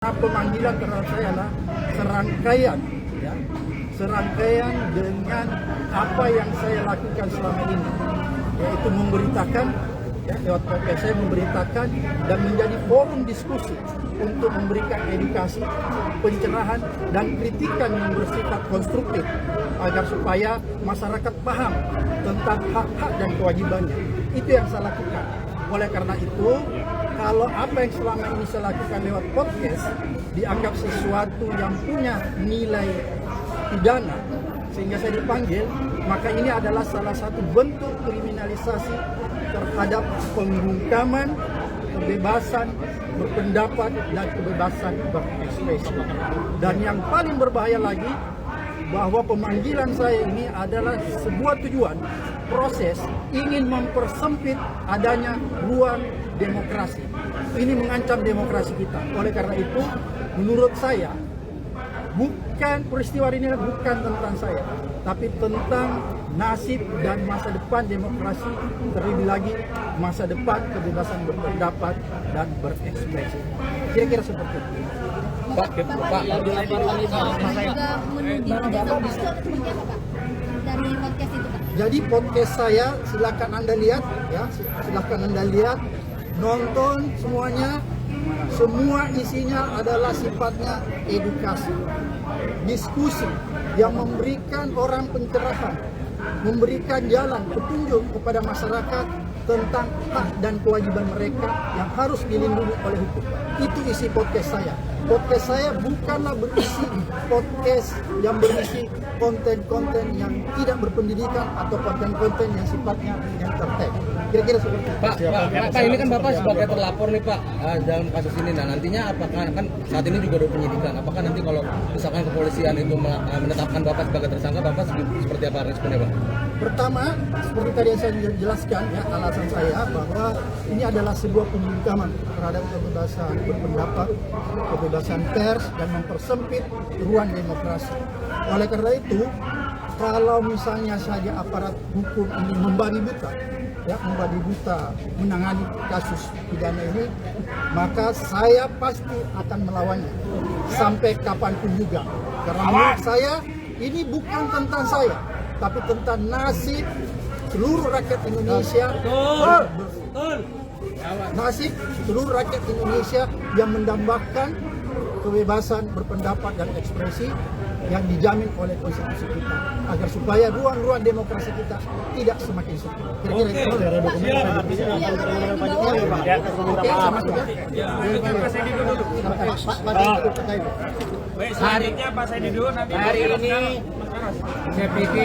Pemanggilan terhadap saya adalah serangkaian dengan apa yang saya lakukan selama ini, yaitu memberitakan lewat podcast saya memberitakan dan menjadi forum diskusi untuk memberikan edukasi, pencerahan dan kritikan yang bersifat konstruktif agar supaya masyarakat paham tentang hak-hak dan kewajibannya. Itu yang saya lakukan. Oleh karena itu, kalau apa yang selama ini saya lakukan lewat podcast dianggap sesuatu yang punya nilai pidana sehingga saya dipanggil, maka ini adalah salah satu bentuk kriminalisasi terhadap pembungkaman kebebasan berpendapat dan kebebasan berekspresi. Dan yang paling berbahaya lagi, bahwa pemanggilan saya ini adalah sebuah tujuan proses ingin mempersempit adanya ruang demokrasi. Ini mengancam demokrasi kita. Oleh karena itu, menurut saya, peristiwa ini bukan tentang saya, tapi tentang nasib dan masa depan demokrasi, terlebih lagi masa depan kebebasan berpendapat dan berekspresi. Kira-kira seperti itu. Pak dilaporkan juga menuding jasa itu seperti apa, Pak? Dari podcast itu, Pak? Jadi podcast saya silakan Anda lihat ya, nonton semuanya. Semua isinya adalah sifatnya edukasi, diskusi yang memberikan orang pencerahan, memberikan jalan petunjuk kepada masyarakat tentang hak dan kewajiban mereka yang harus dilindungi oleh hukum. Itu isi podcast saya. Podcast saya bukanlah berisi podcast yang berisi konten-konten yang tidak berpendidikan atau konten-konten yang sifatnya entertain. Kira-kira seperti itu. Pak, ini kan Bapak sebagai terlapor nih Pak dalam kasus ini. Nah nantinya apakah kan saat ini juga ada penyidikan? Apakah nanti kalau misalkan kepolisian itu menetapkan Bapak sebagai tersangka, Bapak seperti apa responnya Pak? Pertama, seperti tadi yang saya jelaskan ya, alasan saya bahwa ini adalah sebuah pembungkaman terhadap kebebasan berpendapat, kebebasan pers dan mempersempit ruang demokrasi. Oleh karena itu, kalau misalnya saja aparat hukum ini membabi buta menangani kasus pidana ini, maka saya pasti akan melawannya sampai kapanpun juga. Karena menurut saya ini bukan tentang saya, tapi tentang nasib seluruh rakyat Indonesia. Nasib seluruh rakyat Indonesia yang mendambakan kebebasan berpendapat dan ekspresi yang dijamin oleh konstitusi kita, agar supaya ruang-ruang demokrasi kita tidak semakin sempit. Kira-kira itu. Selanjutnya Pak Saidi dulu nanti. Hari ini saya pikir